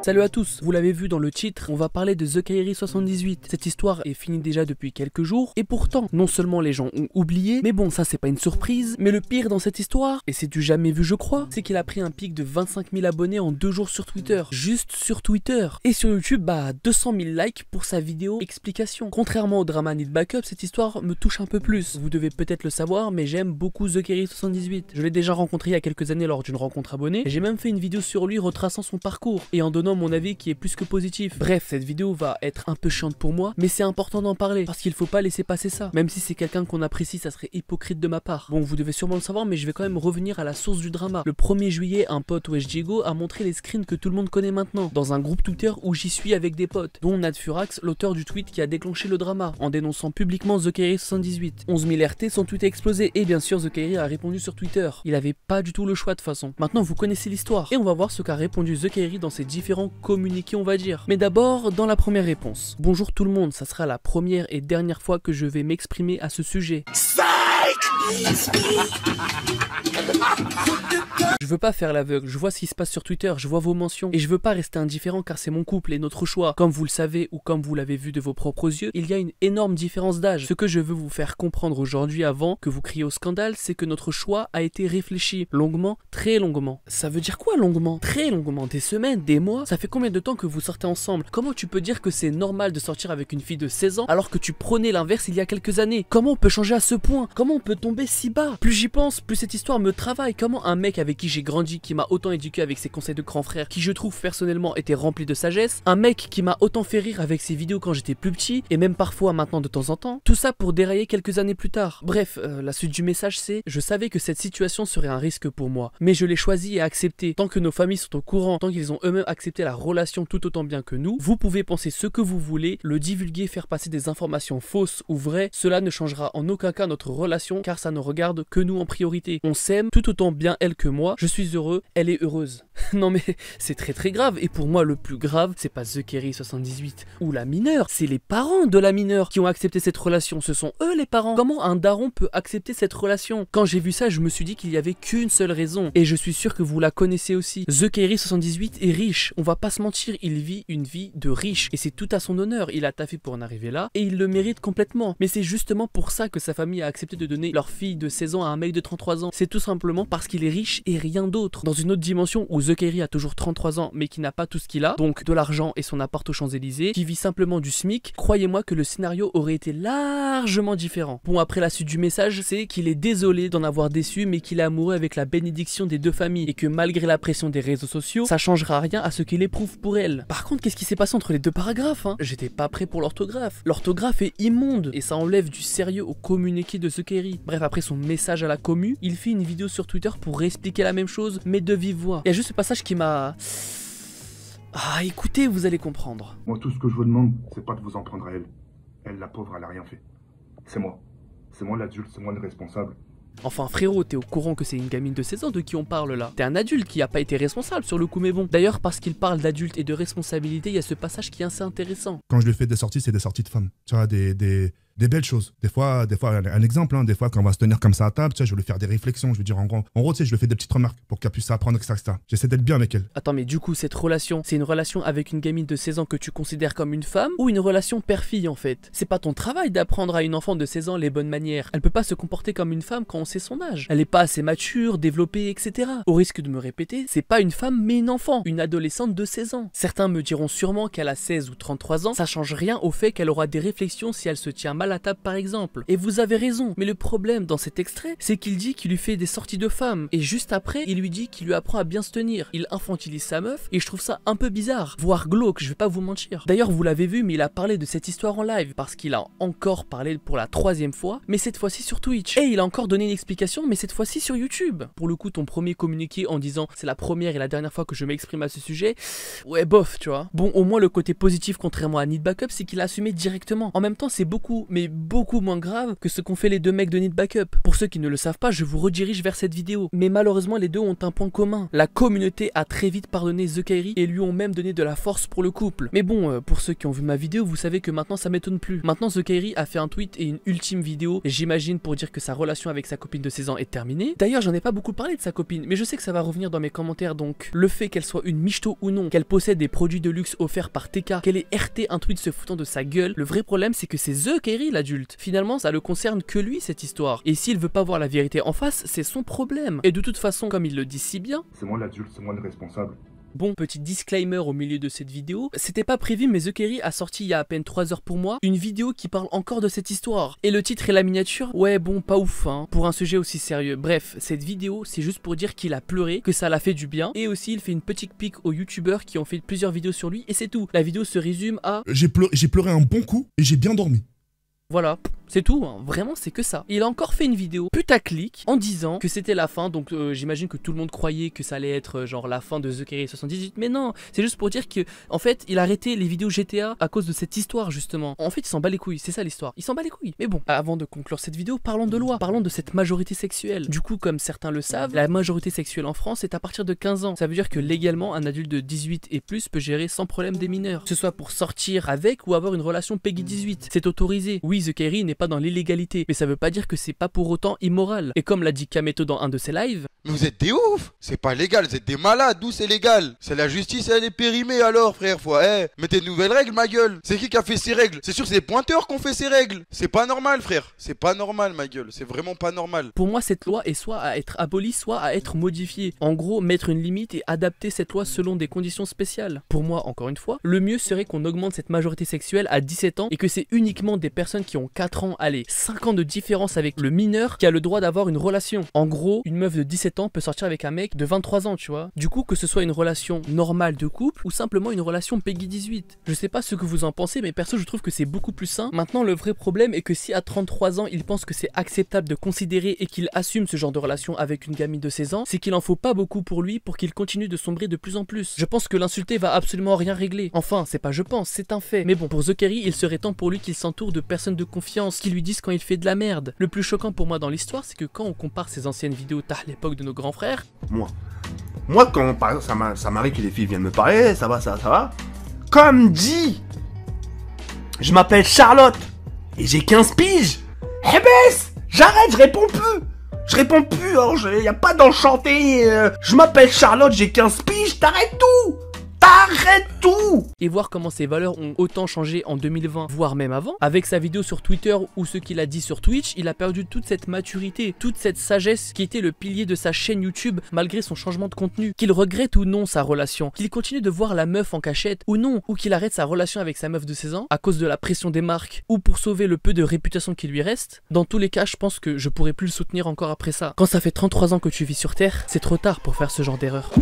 Salut à tous, vous l'avez vu dans le titre, on va parler de The Kairi 78. Cette histoire est finie déjà depuis quelques jours, et pourtant, non seulement les gens ont oublié, mais bon, ça c'est pas une surprise, mais le pire dans cette histoire, et c'est du jamais vu je crois, c'est qu'il a pris un pic de 25 000 abonnés en 2 jours sur Twitter, juste sur Twitter. Et sur YouTube, 200 000 likes pour sa vidéo explication. Contrairement au drama Need Backup, cette histoire me touche un peu plus. Vous devez peut-être le savoir, mais j'aime beaucoup The Kairi 78. Je l'ai déjà rencontré il y a quelques années lors d'une rencontre abonnée, et j'ai même fait une vidéo sur lui retraçant son parcours, et en donnant mon avis qui est plus que positif. Bref, cette vidéo va être un peu chiante pour moi, mais c'est important d'en parler, parce qu'il faut pas laisser passer ça. Même si c'est quelqu'un qu'on apprécie, ça serait hypocrite de ma part. Bon, vous devez sûrement le savoir, mais je vais quand même revenir à la source du drama. Le 1er juillet, un pote WestJigo a montré les screens que tout le monde connaît maintenant, dans un groupe Twitter où j'y suis avec des potes, dont Nadfurax, l'auteur du tweet qui a déclenché le drama, en dénonçant publiquement The Kairi 78. 11 000 RT, son tweet a explosé, et bien sûr The Kairi a répondu sur Twitter. Il avait pas du tout le choix de toute façon. Maintenant vous connaissez l'histoire, et on va voir ce qu'a répondu The Kairi dans ses différents communiqués on va dire. Mais d'abord, dans la première réponse. Bonjour tout le monde, ça sera la première et dernière fois que je vais m'exprimer à ce sujet. Je veux pas faire l'aveugle, je vois ce qui se passe sur Twitter, je vois vos mentions, et je veux pas rester indifférent car c'est mon couple et notre choix. Comme vous le savez ou comme vous l'avez vu de vos propres yeux, il y a une énorme différence d'âge. Ce que je veux vous faire comprendre aujourd'hui avant que vous criez au scandale, c'est que notre choix a été réfléchi longuement, très longuement. Ça veut dire quoi longuement? Très longuement, des semaines, des mois? Ça fait combien de temps que vous sortez ensemble? Comment tu peux dire que c'est normal de sortir avec une fille de 16 ans alors que tu prônais l'inverse il y a quelques années? Comment on peut changer à ce point? Comment on peut tomber si bas? Plus j'y pense, plus cette histoire me travaille. Comment un mec avec qui j'ai grandi, qui m'a autant éduqué avec ses conseils de grand frère, qui je trouve personnellement était rempli de sagesse, un mec qui m'a autant fait rire avec ses vidéos quand j'étais plus petit, et même parfois maintenant de temps en temps, tout ça pour dérailler quelques années plus tard. Bref, la suite du message c'est, je savais que cette situation serait un risque pour moi, mais je l'ai choisi et accepté. Tant que nos familles sont au courant, tant qu'ils ont eux-mêmes accepté la relation tout autant bien que nous, vous pouvez penser ce que vous voulez, le divulguer, faire passer des informations fausses ou vraies, cela ne changera en aucun cas notre relation car ça ne regarde que nous en priorité. On s'aime tout autant bien elle que moi, je suis heureux, elle est heureuse. Non mais c'est très grave, et pour moi le plus grave c'est pas The Kairi 78 ou la mineure, c'est les parents de la mineure qui ont accepté cette relation, ce sont eux les parents. Comment un daron peut accepter cette relation? Quand j'ai vu ça je me suis dit qu'il y avait qu'une seule raison, et je suis sûr que vous la connaissez aussi. The Kairi 78 est riche, on va pas se mentir, il vit une vie de riche, et c'est tout à son honneur, il a taffé pour en arriver là, et il le mérite complètement. Mais c'est justement pour ça que sa famille a accepté de donner leur fille de 16 ans à un mec de 33 ans, c'est tout simplement parce qu'il est riche et rien d'autre. Dans une autre dimension où The Kairi a toujours 33 ans mais qui n'a pas tout ce qu'il a, donc de l'argent et son appart aux Champs-Élysées, qui vit simplement du SMIC, croyez-moi que le scénario aurait été largement différent. Bon, après la suite du message, c'est qu'il est désolé d'en avoir déçu mais qu'il est amoureux avec la bénédiction des deux familles, et que malgré la pression des réseaux sociaux, ça changera rien à ce qu'il éprouve pour elle. Par contre, qu'est-ce qui s'est passé entre les deux paragraphes hein? J'étais pas prêt pour l'orthographe. L'orthographe est immonde et ça enlève du sérieux au communiqué de The Kairi. Bref, après son message à la commu, il fait une vidéo sur Twitter pour réexpliquer la même chose mais de vive voix. Il y a juste ce passage qui m'a... écoutez, vous allez comprendre. Moi, tout ce que je vous demande, c'est pas de vous en prendre à elle. Elle, la pauvre, elle a rien fait. C'est moi. C'est moi l'adulte, c'est moi le responsable. Enfin frérot, t'es au courant que c'est une gamine de 16 ans de qui on parle là? T'es un adulte qui a pas été responsable sur le coup, mais bon. D'ailleurs, parce qu'il parle d'adulte et de responsabilité, il y a ce passage qui est assez intéressant. Quand je lui fais des sorties, c'est des sorties de femmes. Tu vois, des belles choses. Des fois, un exemple, hein, des fois, quand on va se tenir comme ça à table, tu sais, je vais lui faire des réflexions, je vais dire en gros, tu sais, je lui fais des petites remarques pour qu'elle puisse apprendre, etc. J'essaie d'être bien avec elle. Attends, mais du coup, cette relation, c'est une relation avec une gamine de 16 ans que tu considères comme une femme, ou une relation père-fille en fait? C'est pas ton travail d'apprendre à une enfant de 16 ans les bonnes manières. Elle peut pas se comporter comme une femme quand on sait son âge. Elle est pas assez mature, développée, etc. Au risque de me répéter, c'est pas une femme mais une enfant, une adolescente de 16 ans. Certains me diront sûrement qu'elle a 16 ou 33 ans, ça change rien au fait qu'elle aura des réflexions si elle se tient mal à table par exemple. Et vous avez raison, mais le problème dans cet extrait, c'est qu'il dit qu'il lui fait des sorties de femmes, et juste après, il lui dit qu'il lui apprend à bien se tenir. Il infantilise sa meuf, et je trouve ça un peu bizarre, voire glauque, je vais pas vous mentir. D'ailleurs, vous l'avez vu, mais il a parlé de cette histoire en live, parce qu'il a encore parlé pour la 3e fois, mais cette fois-ci sur Twitch. Et il a encore donné une explication, mais cette fois-ci sur YouTube. Pour le coup, ton premier communiqué en disant c'est la première et la dernière fois que je m'exprime à ce sujet, ouais bof, tu vois. Bon, au moins le côté positif, contrairement à Need Backup, c'est qu'il a assumé directement. En même temps, c'est beaucoup mais beaucoup moins grave que ce qu'ont fait les deux mecs de Need Backup. Pour ceux qui ne le savent pas, je vous redirige vers cette vidéo. Mais malheureusement, les deux ont un point commun. La communauté a très vite pardonné The Kairi et lui ont même donné de la force pour le couple. Mais bon, pour ceux qui ont vu ma vidéo, vous savez que maintenant ça m'étonne plus. Maintenant, The Kairi a fait un tweet et une ultime vidéo, j'imagine pour dire que sa relation avec sa copine de 16 ans est terminée. D'ailleurs, j'en ai pas beaucoup parlé de sa copine, mais je sais que ça va revenir dans mes commentaires, donc le fait qu'elle soit une michto ou non, qu'elle possède des produits de luxe offerts par TK, qu'elle ait RT un tweet se foutant de sa gueule, le vrai problème c'est que c'est The Kairi l'adulte. Finalement, ça le concerne que lui cette histoire. Et s'il veut pas voir la vérité en face, c'est son problème. Et de toute façon, comme il le dit si bien, c'est moi l'adulte, c'est moi le responsable. Bon, petit disclaimer au milieu de cette vidéo, c'était pas prévu mais The Kairi a sorti il y a à peine 3 heures pour moi une vidéo qui parle encore de cette histoire. Et le titre et la miniature, ouais bon pas ouf hein, pour un sujet aussi sérieux. Bref, cette vidéo c'est juste pour dire qu'il a pleuré, que ça l'a fait du bien. Et aussi il fait une petite pique aux youtubeurs qui ont fait plusieurs vidéos sur lui et c'est tout. La vidéo se résume à... J'ai pleuré un bon coup et j'ai bien dormi. Voilà, c'est tout, hein. Vraiment c'est que ça. Il a encore fait une vidéo putaclic en disant que c'était la fin, donc j'imagine que tout le monde croyait que ça allait être genre la fin de The Kairi 78, mais non, c'est juste pour dire que en fait il a arrêté les vidéos GTA à cause de cette histoire justement. En fait il s'en bat les couilles, c'est ça l'histoire, il s'en bat les couilles. Mais bon, avant de conclure cette vidéo, parlons de loi, parlons de cette majorité sexuelle. Du coup comme certains le savent, la majorité sexuelle en France est à partir de 15 ans. Ça veut dire que légalement un adulte de 18 et plus peut gérer sans problème des mineurs, que ce soit pour sortir avec ou avoir une relation Peggy 18, c'est autorisé. Oui, The Kairi n'est pas dans l'illégalité, mais ça veut pas dire que c'est pas pour autant immoral. Et comme l'a dit Kameto dans un de ses lives, mais vous êtes des ouf, c'est pas légal, vous êtes des malades, d'où c'est légal? C'est la justice, elle est périmée alors frère, mettez de nouvelles règles ma gueule. C'est qui a fait ces règles? C'est sûr c'est les pointeurs qui ont fait ces règles. C'est pas normal frère, c'est pas normal ma gueule, c'est vraiment pas normal. Pour moi cette loi est soit à être abolie, soit à être modifiée. En gros, mettre une limite et adapter cette loi selon des conditions spéciales. Pour moi, encore une fois, le mieux serait qu'on augmente cette majorité sexuelle à 17 ans et que c'est uniquement des personnes qui ont 4 ans, allez, 5 ans de différence avec le mineur qui a le droit d'avoir une relation. En gros, une meuf de 17 ans peut sortir avec un mec de 23 ans, tu vois. Du coup, que ce soit une relation normale de couple ou simplement une relation Peggy 18. Je sais pas ce que vous en pensez, mais perso, je trouve que c'est beaucoup plus sain. Maintenant, le vrai problème est que si à 33 ans, il pense que c'est acceptable de considérer et qu'il assume ce genre de relation avec une gamine de 16 ans, c'est qu'il en faut pas beaucoup pour lui pour qu'il continue de sombrer de plus en plus. Je pense que l'insulter va absolument rien régler. Enfin, c'est pas je pense, c'est un fait. Mais bon, pour The Kairi, il serait temps pour lui qu'il s'entoure de personnes de confiance qui lui disent quand il fait de la merde. Le plus choquant pour moi dans l'histoire, c'est que quand on compare ses anciennes vidéos à l'époque de nos grands frères, moi quand par exemple ça m'arrive que les filles viennent me parler, ça va. Comme dit, je m'appelle Charlotte et j'ai 15 piges. Eh ben, j'arrête, je réponds plus, hein, y a pas d'enchanté. Je m'appelle Charlotte, j'ai 15 piges, t'arrêtes tout. T'arrêtes tout! Et voir comment ses valeurs ont autant changé en 2020, voire même avant. Avec sa vidéo sur Twitter ou ce qu'il a dit sur Twitch, il a perdu toute cette maturité, toute cette sagesse qui était le pilier de sa chaîne YouTube malgré son changement de contenu. Qu'il regrette ou non sa relation, qu'il continue de voir la meuf en cachette ou non, ou qu'il arrête sa relation avec sa meuf de 16 ans à cause de la pression des marques ou pour sauver le peu de réputation qui lui reste. Dans tous les cas, je pense que je pourrais plus le soutenir encore après ça. Quand ça fait 33 ans que tu vis sur Terre, c'est trop tard pour faire ce genre d'erreur.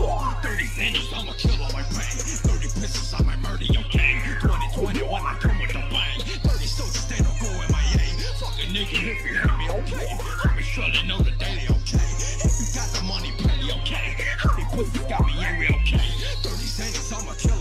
Got me, ain't real okay. 30 cents, I'm a killer.